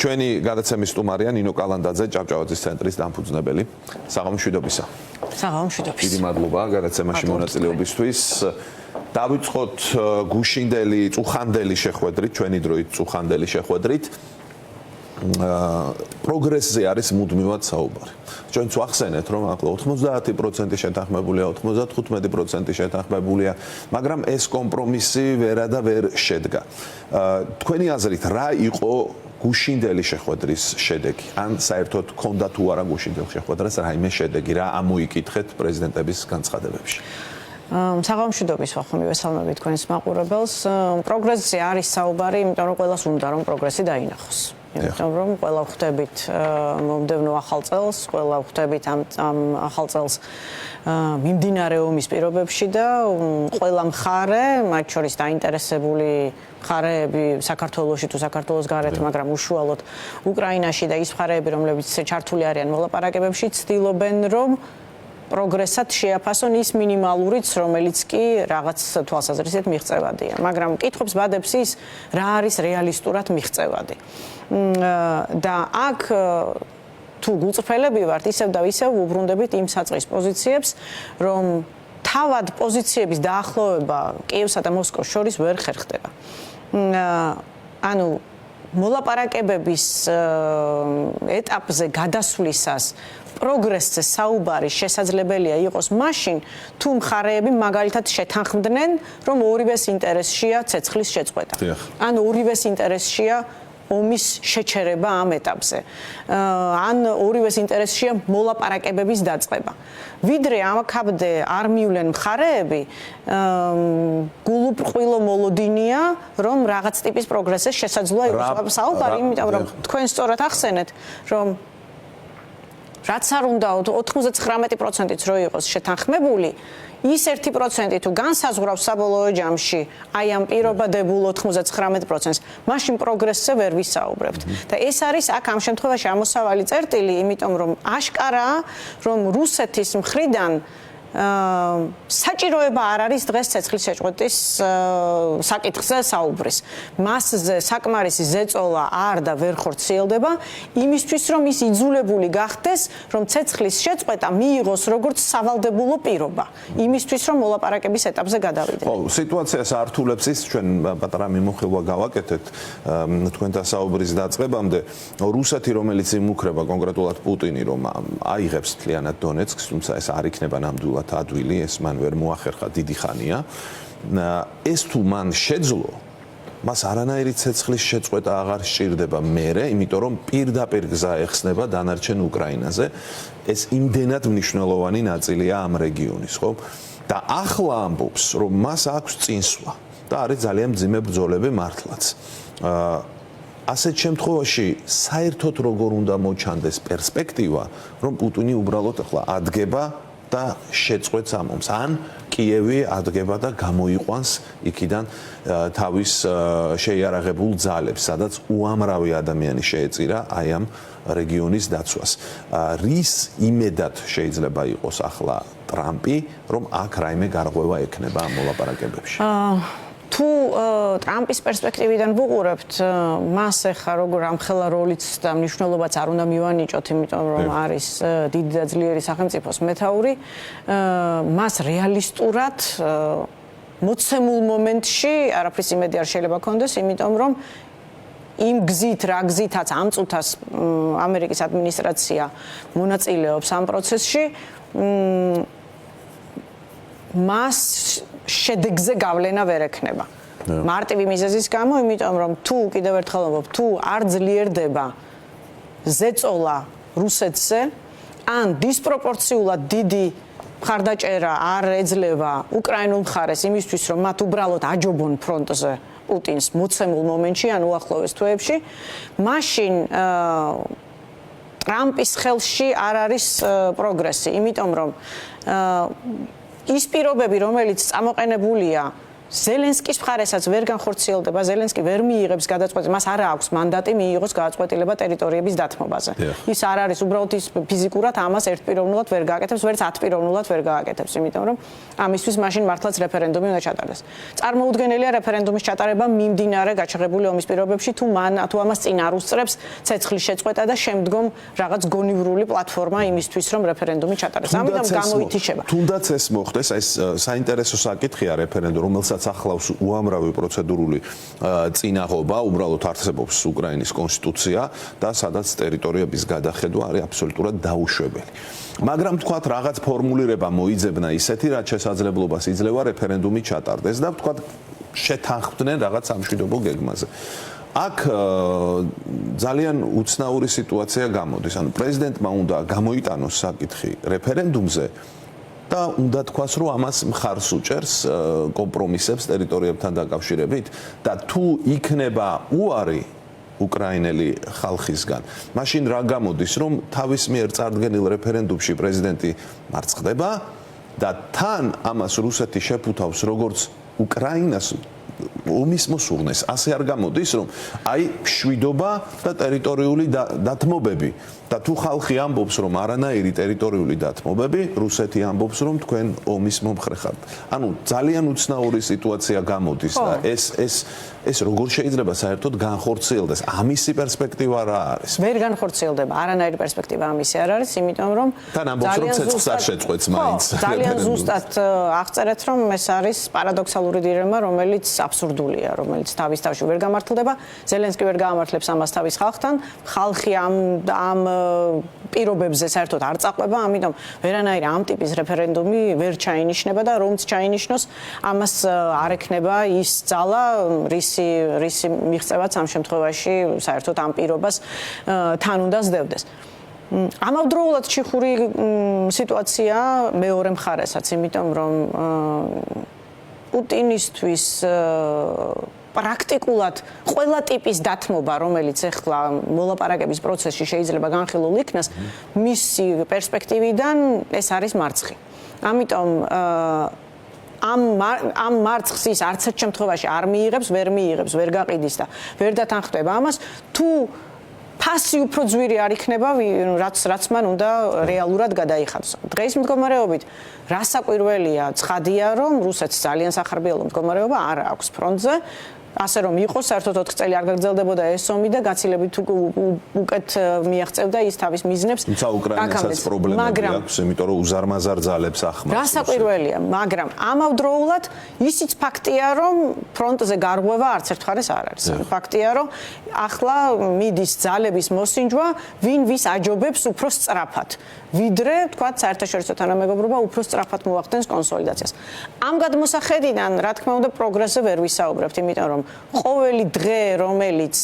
ჩვენი გადაცემის სტუმარია ნინო კალანდაძე, ჭავჭავაძის ცენტრის დამფუძნებელი. საღამომშვიდობისა. საღამომშვიდობის. დიდი მადლობა გადაცემაში მონაწილეობისთვის. დავიწყოთ გუშინდელი, წუხანდელი შეხვედრით, ჩვენი დროით წუხანდელი შეხვედრით. პროგრესზე არის მუდმივად საუბარი. ჩვენც ვახსენეთ, რომ ახლა 90% შეთანხმებულია, 95% შეთანხმებულია, მაგრამ ეს კომპრომისი ვერა და ვერ შედგა. თქვენი აზრით, რა იყო გუშინდელი შეხვედრის შედეგი? ან საერთოდ ქონდა თუ არა გუშინდელ შეხვედრას რაიმე შედეგი, რა ამოიკითხეთ პრეზიდენტების განცხადებებში? საღამომშვიდობის ვახომი ვესალმები თქვენს მაყურებელს. პროგრესზე არის საუბარი, იმიტომ რომ ყველას უნდა რომ პროგრესი დაინახოს. იმიტომ რომ ყველა ვხვდებით მომდევნო ახალ წელს, ყველა ვხვდებით ამ ახალ წელს მიმდინარე ომის პირობებში და ყველა მხარე, მათ შორის დაინტერესებული მხარეები საქართველოში თუ საქართველოს გარეთ, მაგრამ უშუალოდ უკრაინაში და ის მხარეები, რომლებიც ჩართული არიან მოლაპარაკებებში, ცდილობენ რომ პროგრესად შეაფასონ ის მინიმალურიც, რომელიც კი რაღაც თვალსაზრისით მიღწევადია. მაგრამ კითხვებს ბადებს ის, რა არის რეალისტურად მიღწევადი. და აქ თუ გულწრფელები ვართ, ისევ და ისევ ვუბრუნდებით იმ საწყის პოზიციებს, რომ თავად პოზიციების დაახლოვება კიევსა და მოსკოვს შორის ვერ ხერხდება. ანუ მოლაპარაკებების ეტაპზე გადასვლისას პროგრესზე საუბარი შესაძლებელია იყოს მაშინ, თუ მხარეები მაგალითად შეთანხმდნენ, რომ ორივეს ინტერესშია ცეცხლის შეწყვეტა. ან ორივეს ინტერესშია ომის შეჩერება ამ ეტაპზე. ან ორივეს ინტერესშია მოლაპარაკებების დაწყება. ვიდრე ამქაბდე არ მივლენ მხარეები, გულუბრყვილო მოლოდინია, რომ რაღაც ტიპის პროგრესზე შესაძლოა იყოს საუბარი, იმიტომ რომ თქვენ სწორად ახსენეთ, რომ რაც არ უნდა 99%-იც რო იყოს შეთანხმებული, ის 1% თუ განსაზღვრავს საბოლოო ჯამში აი ამ პირობადებულ 99%-ს, მაშინ პროგრესზე ვერ ვისაუბრებთ. და ეს არის აქ ამ შემთხვევაში ამოსავალი წერტილი, იმიტომ რომ აშკარაა, რომ რუსეთის მხრიდან საჭიროება არ არის დღეს ცეცხლის შეწყვეტის საკითხზე საუბრის. მასზე საკმარისი ზეწოლა არ და ვერ ხორციელდება იმისთვის, რომ ის იძულებული გახდეს, რომ ცეცხლის შეწყვეტა მიიღოს როგორც სავალდებულო პირობა. იმისთვის, რომ მოლაპარაკების ეტაპზე გადავიდნენ. ხო, სიტუაციას ართულებს ის, ჩვენ პატარა მიმოხილვა გავაკეთეთ თქვენთან საუბრის დაწყებამდე, რუსეთი, რომელიც იმუქრება კონკრეტულად პუტინი, რომ აიღებს მთლიანად დონეცკს, თუმცა ეს არ იქნება ნამდვილად ადვილი, ეს მან ვერ მოახერხა დიდი ხანია. ეს თუ მან შეძლო, მას არანაირი ცეცხლის შეწყვეტა აღარ სჭირდება მერე, იმიტომ რომ პირდაპირ გზა ეხსნება დანარჩენ უკრაინაზე. ეს იმდენად მნიშვნელოვანი ნაწილია ამ რეგიონის, ხო? და ახლა ამბობს, რომ მას აქვს წინსვლა და არის ძალიან მძიმე ბრძოლები მართლაც. ასეთ შემთხვევაში საერთოდ როგორ უნდა მოჩანდეს პერსპექტივა, რომ პუტინი უბრალოდ ახლა ადგება და შეწყვეტს ამ ომს, ან კიევი ადგება და გამოიყვანს იქიდან თავის შეიარაღებულ ძალებს, სადაც უამრავი ადამიანი შეეწირა აი ამ რეგიონის დაცვას. რის იმედად შეიძლება იყოს ახლა ტრამპი, რომ აქ რაიმე გარღვევა ექნება ამ მოლაპარაკებებში? თუ ტრამპის პერსპექტივიდან ვუყურებთ, მას ახლა როგორ ამხელა როლიც და მნიშვნელობაც არ უნდა მივანიჭოთ, იმიტომ რომ არის დიდი და ძლიერი სახელმწიფოს მეთაური, მას რეალისტურად მოცემულ მომენტში არაფრის იმედი არ შეიძლება ქონდეს, იმიტომ რომ იმ გზით, რა გზითაც ამ წუთას ამერიკის ადმინისტრაცია მონაწილეობს ამ პროცესში, მას შედეგზე გავლენა ვერ ექნება. მარტივი მიზეზის გამო, იმიტომ რომ თუ კიდევ ერთხელ ვამბობ, თუ არ ძლიერდება ზეწოლა რუსეთზე, ან დისპროპორციულად დიდი მხარდაჭერა არ ეძლევა უკრაინულ მხარეს იმისთვის, რომ მათ უბრალოდ აჯობონ ფრონტზე პუტინს მოცემულ მომენტში, ან უახლოეს თვეებში, მაშინ ტრამპის ხელში არ არის პროგრესი, იმიტომ რომ ის პირობები, რომელიც წამოყენებულია ზელენსკის მხარესაც ვერ განხორციელდება, ზელენსკი ვერ მიიღებს გადაწყვეტილებას, მას არ აქვს მანდატი მიიღოს გადაწყვეტილება ტერიტორიების დათმობაზე. ის არ არის უბრალოდ ის ფიზიკურად ამას ერთპიროვნულად ვერ გააკეთებს, ვერც ათპიროვნულად ვერ გააკეთებს, იმიტომ რომ ამისთვის მაშინ მართლაც რეფერენდუმი უნდა ჩატარდეს. წარმოუდგენელია რეფერენდუმის ჩატარება მიმდინარე გაჩაღებული ომის პირობებში, თუ ამას წინ არ უსწრებს ცეცხლის შეწყვეტა და შემდგომ რაღაც გონივრული პლატფორმა იმისთვის, რომ რეფერენდუმი ჩატარდეს. ამიტომ გამოითიშება. თუნდაც ეს მოხდეს, ეს საინტერესო საკითხია რეფერენდუმი, რომელსაც ახლავს უამრავი პროცედურული წინაღობა, უბრალოდ არსებობს უკრაინის კონსტიტუცია და სადაც ტერიტორიების გადახედვა არის აბსოლუტურად დაუშვებელი. მაგრამ თქვათ რაღაც ფორმულირება მოიძებნა ისეთი, რაც შესაძლებლობას იძლევა რეფერენდუმი ჩატარდეს და თქვათ შეთანხმდნენ რაღაც სამშვიდობო გეგმაზე. აქ ძალიან უცნაური სიტუაცია გამოდის. ანუ პრეზიდენტმა უნდა გამოიტანოს საკითხი რეფერენდუმზე და უნდა თქვას, რომ ამას მხარს უჭერს კომპრომისებს ტერიტორიებთან დაკავშირებით და თუ იქნება უარი უკრაინელი ხალხისგან, მაშინ რა გამოდის, რომ თავის მიერ წარდგენილ რეფერენდუმში პრეზიდენტი მარცხდება და თან ამას რუსეთი შეფუთავს როგორც უკრაინას ომის მოსურნეს. ასე არ გამოდის, რომ აი მშვიდობა და ტერიტორიული დათმობები და თუ ხალხი ამბობს, რომ არანაირი ტერიტორიული დათმობები, რუსეთი ამბობს, რომ თქვენ ომის მომხრე ხართ. ანუ ძალიან უცნაური სიტუაცია გამოდის და ეს როგორ შეიძლება საერთოდ განხორციელდეს? ამისი პერსპექტივა რა არის? ვერ განხორციელდება, არანაირი პერსპექტივა ამისი არ არის, იმიტომ რომ თან ამბობს, რომ ცეცხლს არ შეწყვეტს მაინც. ძალიან ზუსტად აღწერეთ, რომ ეს არის პარადოქსალური დილემა, რომელიც აბსურდულია, რომელიც თავის თავში ვერ გამართლდება. ზელენსკი ვერ გაამართლებს ამას თავის ხალხთან. ხალხი ამ პირობებზე საერთოდ არ წაყვება, ამიტომ ვერანაირი ამ ტიპის რეფერენდუმი ვერ ჩაინიშნება და რომც ჩაინიშნოს, ამას არ ექნება ის ძალა, რისი მიღწევაც ამ შემთხვევაში საერთოდ ამ პირობას თან უნდა სდევდეს. ამავდროულად ჩიხური სიტუაცია მეორე მხარესაც, იმიტომ რომ პუტინისთვის პრაქტიკულად ყველა ტიპის დათმობა, რომელიც ახლა მოლაპარაკების პროცესში შეიძლება განხილულ იქნას, მისი პერსპექტივიდან ეს არის მარცხი. ამიტომ ამ მარცხს ის არც ერთ შემთხვევაში არ მიიღებს, ვერ გაყიდის და ვერ დათანხმდება ამას, თუ ფასი უფრო ძვირი არ იქნება, რაც მან უნდა რეალურად გადაიხადოს. დღეს მდგომარეობით რასაკვირველია, ცხადია, რომ რუსეთს ძალიან სახარბიელო მდგომარეობა არ აქვს ფრონტზე. ასე რომ იყოს, საერთოდ 4 წელი არ გაგრძელდებოდა ეს ომი და გაცილებით უკეთ მიაღწევდა ის თავის მიზნებს. თუმცა უკრაინასაც პრობლემები აქვს, იმიტომ რომ უზარმაზარ ძალებს ახმარს. რასაკვირველია, მაგრამ ამავდროულად ისიც ფაქტია, რომ ფრონტზე გარღვევა არც ერთ მხარეს არ არის. ფაქტია, რომ ახლა მიდის ძალების მოსინჯვა, ვინ ვის აჯობებს უფრო სწრაფად. ვიდრე, თქვათ, საერთაშორისო თანამეგობრობა უფრო სწრაფად მოახდენს კონსოლიდაციას. ამ გადმოსახედიდან, რა თქმა უნდა, პროგრესზე ვერ ვისაუბრებთ, იმიტომ რომ ყოველი დღე, რომელიც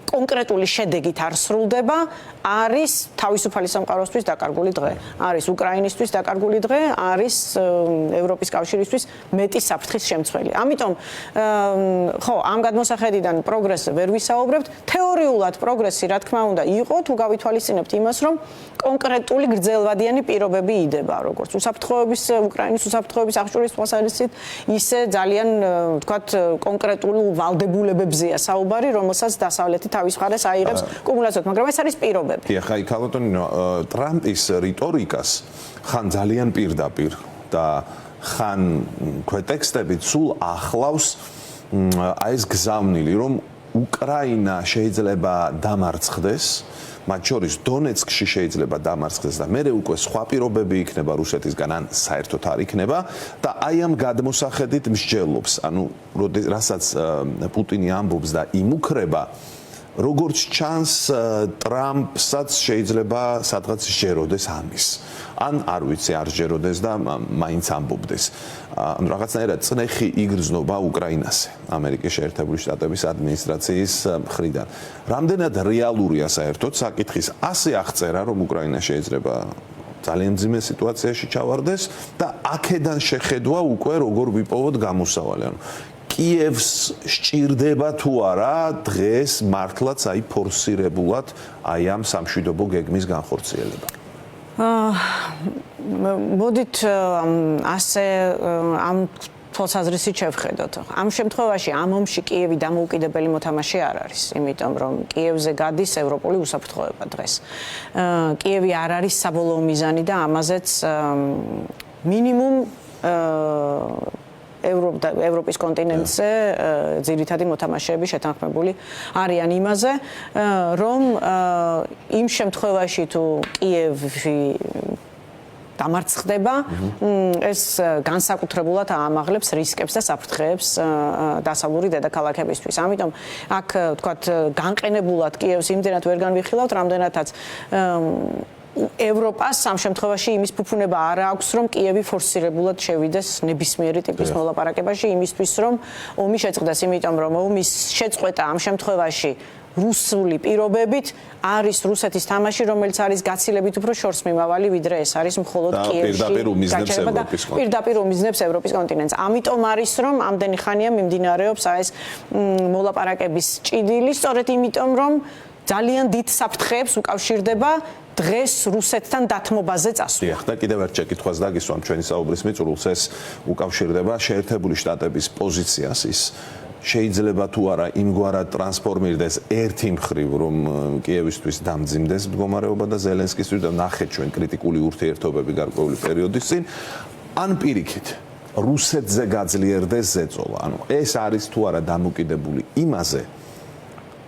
კონკრეტული შედეგით არ სრულდება, არის თავისუფალი სამყაროსთვის დაკარგული დღე. არის უკრაინისთვის დაკარგული დღე, არის ევროპის კავშირისთვის მეტი საფრთხის შემცველი. ამიტომ ხო, ამ გადმოსახედიდან პროგრესზე ვერ ვისაუბრებთ. თეორიულად პროგრესი, რა თქმა უნდა, იყო, თუ გავითვალისწინებთ იმას, რომ კონკრეტული გრძელვადიანი პირობები იდება, როგორც უსაფრთხოების უკრაინის უსაფრთხოების აღჭურვის თვალსაზრისით, ისე ძალიან, თქვათ, კონკრეტულ ვალდებულებებზეა საუბარი, რომელსაც დასავლეთი თავის მხარეს აიღებს კუმულაციოდ, მაგრამ ეს არის პირობები. ხა ქალბატონო, ტრამპის რიტორიკას ხან ძალიან პირდაპირ და ხან ქვეტექსტებით სულ ახლავს აი ეს გზავნილი, რომ უკრაინა შეიძლება დამარცხდეს, მათ შორის დონეცკში შეიძლება დამარცხდეს და მერე უკვე სხვა პირობები იქნება რუსეთისგან, ან საერთოდ არ იქნება და აი ამ გადმოსახედით მსჯელობს, ანუ რასაც პუტინი ამბობს და იმუქრება, როგორც ჩანს, ტრამპსაც შეიძლება სადღაც სჯეროდეს ამის. ან არ ვიცი, არ სჯეროდეს და მაინც ამბობდეს. ანუ რაღაცნაირად წნეხი იგრძნობა უკრაინაზე, ამერიკის შეერთებული შტატების ადმინისტრაციის მხრიდან. რამდენად რეალურია საერთოდ საკითხის ასე აღწერა, რომ უკრაინა შეიძლება ძალიან მძიმე სიტუაციაში ჩავარდეს და აქედან შეხედვა უკვე როგორ ვიპოვოთ გამოსავალი. ანუ კიევს სჭირდება თუ არა დღეს მართლაც აი ფორსირებულად აი ამ სამშვიდობო გეგმის განხორციელება. მოდით ასე ამ თვალსაზრისით შევხედოთ. ამ შემთხვევაში ამ ომში კიევი დამოუკიდებელი მოთამაშე არ არის, იმიტომ რომ კიევზე გადის ევროპული უსაფრთხოება დღეს. კიევი არ არის საბოლოო მიზანი და ამაზეც მინიმუმ ევროპის კონტინენტზე ძირითადი მოთამაშეები შეთანხმებული არიან იმაზე, რომ იმ შემთხვევაში თუ კიევი დამარცხდება, ეს განსაკუთრებულად აამაღლებს რისკებს და საფრთხეებს დასავლური დედაქალაქებისთვის. ამიტომ აქ თქვათ განყენებულად კიევს იმდენად ვერ განვიხილავთ, რამდენადაც ევროპას ამ შემთხვევაში იმის ფუფუნება არ აქვს, რომ კიევი ფორსირებულად შევიდეს ნებისმიერი ტიპის მოლაპარაკებაში იმისთვის, რომ ომი შეწყდეს, იმიტომ რომ ომის შეწყვეტა ამ შემთხვევაში რუსული პირობებით არის რუსეთის თამაში, რომელიც არის გაცილებით უფრო შორს მიმავალი, ვიდრე ეს არის მხოლოდ კიევში. პირდაპირ უმიზნებს ევროპის კონტინენტს. ამიტომ არის, რომ ამდენი ხანია მიმდინარეობს ეს მოლაპარაკების ჭიდილი, სწორედ იმიტომ, რომ ძალიან დიდ საფრთხეებს უკავშირდება დღეს რუსეთთან დათმობაზე წასვლა. და კიდევ ერთ შეკითხვას დაგისვამ ჩვენი საუბრის მიწურულს, ეს უკავშირდება შეერთებული შტატების პოზიციას ის შეიძლება თუ არა იმგვარად ტრანსფორმირდეს ერთი მხრივ, რომ კიევისთვის დამძიმდეს მდგომარეობა და ზელენსკისთვის და ნახეთ ჩვენ კრიტიკული ურთიერთობები გარკვეული პერიოდის წინ, ან პირიქით რუსეთზე გაძლიერდეს ზეწოლა. ანუ ეს არის თუ არა დამოკიდებული იმაზე,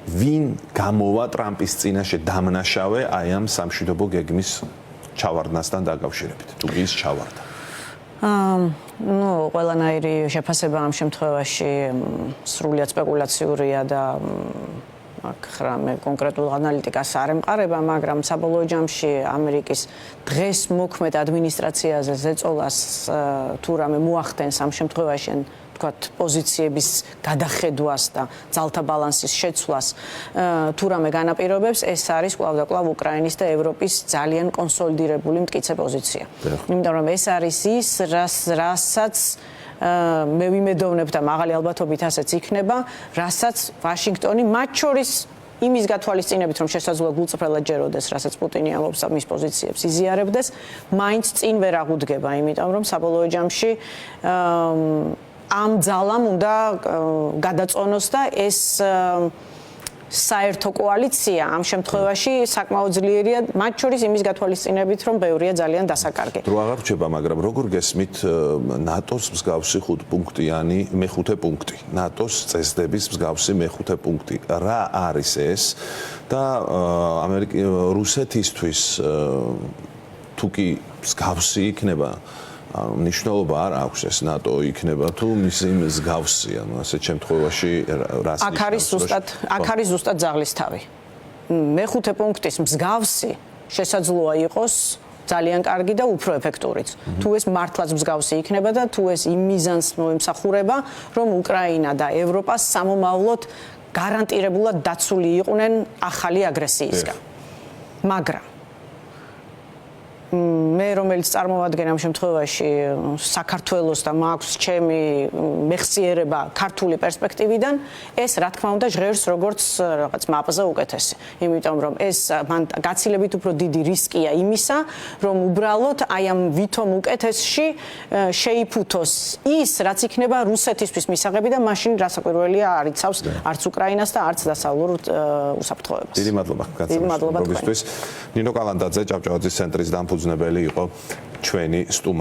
ვინ გამოვა ტრამპის წინაშე დამნაშავე აი ამ სამშვიდობო გეგმის ჩავარდნასთან დაკავშირებით, თუ ის ჩავარდა. ყველანაირი შეფასება ამ შემთხვევაში სრულიად სპეკულაციურია და აქ მე კონკრეტულ ანალიტიკას არ ემყარება, მაგრამ საბოლოო ჯამში ამერიკის დღეს მოქმედ ადმინისტრაციაზე ზეწოლას თუ რამე მოახდენს ამ შემთხვევაში თქვათ პოზიციების გადახედვას და ძალთა ბალანსის შეცვლას თუ რამე განაპირობებს, ეს არის კვლავ და კვლავ უკრაინის და ევროპის ძალიან კონსოლიდირებული მტკიცე პოზიცია. იმიტომ რომ ეს არის ის, რასაც მე ვიმედოვნებ და მაღალი ალბათობით ასეც იქნება, რასაც ვაშინგტონი მათ შორის იმის გათვალისწინებით, რომ შესაძლოა გულწრფელად ჯეროდეს, რასაც პუტინი ამბობს მის პოზიციებს იზიარებდეს, მაინც წინ ვერ აღუდგება, იმიტომ რომ საბოლოო ჯამში ამ ძალამ უნდა გადაწონოს და ეს საერთო კოალიცია ამ შემთხვევაში საკმაოდ ძლიერია, მათ შორის იმის გათვალისწინებით, რომ ბევრია ძალიან დასაკარგი. დრო აღარ რჩება, მაგრამ როგორ გესმით ნატოს მსგავსი 5-პუნქტიანი მეხუთე პუნქტი, ნატოს წესდების მსგავსი მეხუთე პუნქტი. რა არის ეს და რუსეთისთვის თუ კი მსგავსი იქნება ნიშნულობა არ აქვს ეს ნატო იქნება თუ მისი მსგავსი, ანუ ასეთ შემთხვევაში რას ნიშნავს? აქ არის ზუსტად ძაღლის თავი. მეხუთე პუნქტის მსგავსი შესაძლოა იყოს ძალიან კარგი და უფრო ეფექტურიც. თუ ეს მართლაც მსგავსი იქნება და თუ ეს იმ მიზანს მოემსახურება, რომ უკრაინა და ევროპა სამომავლოდ გარანტირებულად დაცული იყვნენ ახალი აგრესიისგან. მაგრამ მე რომელიც წარმოვადგენ ამ შემთხვევაში საქართველოს და მაქვს ჩემი მეხსიერება ქართული პერსპექტივიდან, ეს რა თქმა უნდა ჟღერს როგორც რაღაც მაპზე უკეთესი. იმიტომ რომ ეს მან გაცილებით უფრო დიდი რისკია იმისა, რომ უბრალოდ აი ამ ვითომ უკეთესში შეიფუთოს ის, რაც იქნება რუსეთისთვის მისაღები და მაშინ რასაკვირველია არ იცავს არც უკრაინას და არც დასავლურ უსაფრთხოებას. დიდი მადლობა გაცნობისთვის. ნინო კალანდაძე, ჭავჭავაძის ცენტრის დამფუძნებელი იყო ჩვენი სტუმარი.